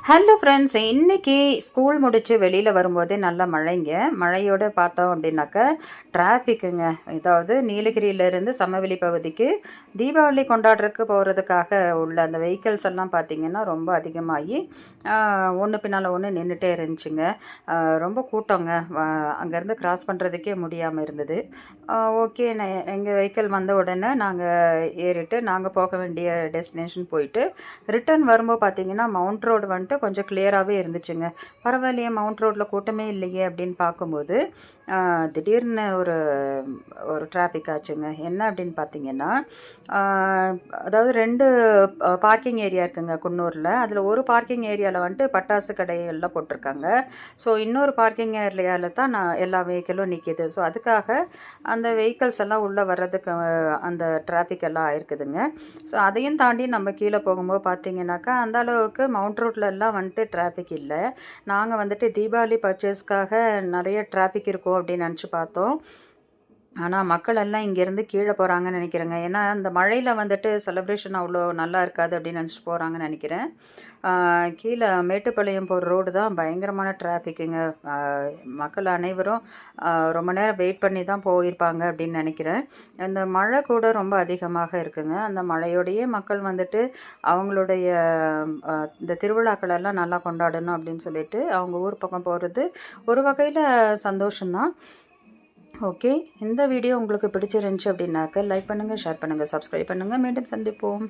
Hello friends, இன்னைக்கு school முடிச்சு வெளியில் வரும்போதே நல்ல மழைங்க. மழையோடு பார்த்தோம் அப்படின்னாக்கா டிராஃபிக்குங்க. அதாவது நீலகிரியிலேருந்து சமவெளி பகுதிக்கு தீபாவளி கொண்டாடுறதுக்கு போகிறதுக்காக உள்ள அந்த வெஹிக்கிள்ஸ் எல்லாம் பார்த்திங்கன்னா ரொம்ப அதிகமாகி ஒன்று பின்னால் ஒன்று நின்றுட்டே இருந்துச்சுங்க. ரொம்ப கூட்டங்க. அங்கேருந்து கிராஸ் பண்ணுறதுக்கே முடியாமல் இருந்தது. ஓகே, எங்கள் வெஹிக்கிள் வந்த உடனே நாங்கள் ஏறிட்டு நாங்கள் போக வேண்டிய டெஸ்டினேஷன் போயிட்டு ரிட்டர்ன் வரும்போது பார்த்திங்கன்னா மவுண்ட் ரோடு வந்துட்டு கொஞ்சம் கிளியராகவே இருந்துச்சுங்க. பரவாயில்லையே, மவுண்ட் ரோட்டில் கூட்டமே இல்லையே அப்படின்னு பார்க்கும்போது திடீர்னு ஒரு ஒரு டிராஃபிக் ஆச்சுங்க. என்ன அப்படின்னு பார்த்தீங்கன்னா, அதாவது 2 பார்க்கிங் ஏரியா இருக்குங்க குன்னூரில். அதில் ஒரு பார்க்கிங் ஏரியாவில் வந்துட்டு பட்டாசு கடையெல்லாம் போட்டிருக்காங்க. ஸோ இன்னொரு பார்க்கிங் ஏரியாவில் தான் எல்லா வெஹிக்கிளும் நிற்கிது. ஸோ அதுக்காக அந்த வெஹிக்கிள்ஸ் எல்லாம் உள்ளே வர்றதுக்கு அந்த டிராஃபிக் எல்லாம் ஆயிருக்குதுங்க. ஸோ அதையும் தாண்டி நம்ம கீழே போகும்போது பார்த்தீங்கன்னாக்கா அந்த அளவுக்கு மவுண்ட் ரோட்டில் எல்லாம் வந்துட்டு டிராஃபிக் இல்லை. நாங்கள் வந்துட்டு தீபாவளி பர்ச்சேஸ்க்காக நிறைய டிராஃபிக் இருக்கும் அப்படின்னு நினச்சி பார்த்தோம். ஆனால் மக்கள் எல்லாம் இங்கேருந்து கீழே போகிறாங்கன்னு நினைக்கிறேங்க. ஏன்னா அந்த மழையில் வந்துட்டு செலிப்ரேஷன் அவ்வளோ நல்லா இருக்காது அப்படின்னு நினச்சிட்டு போகிறாங்கன்னு நினைக்கிறேன். கீழே மேட்டுப்பாளையம் போகிற ரோடு தான் பயங்கரமான டிராஃபிக்குங்க. மக்கள் அனைவரும் ரொம்ப நேரம் வெயிட் பண்ணி தான் போயிருப்பாங்க அப்படின்னு நினைக்கிறேன். அந்த மழை கூட ரொம்ப அதிகமாக இருக்குங்க. அந்த மழையோடையே மக்கள் வந்துட்டு அவங்களுடைய இந்த திருவிழாக்கள் எல்லாம் நல்லா கொண்டாடணும் அப்படின்னு சொல்லிட்டு அவங்க ஊர் பக்கம் போகிறது ஒரு வகையில் சந்தோஷம்தான். ஓகே, இந்த வீடியோ உங்களுக்கு பிடிச்சிருந்துச்சு அப்படின்னாக்க லைக் பண்ணுங்கள், ஷேர் பண்ணுங்கள், சப்ஸ்கிரைப் பண்ணுங்கள். மீண்டும் சந்திப்போம்.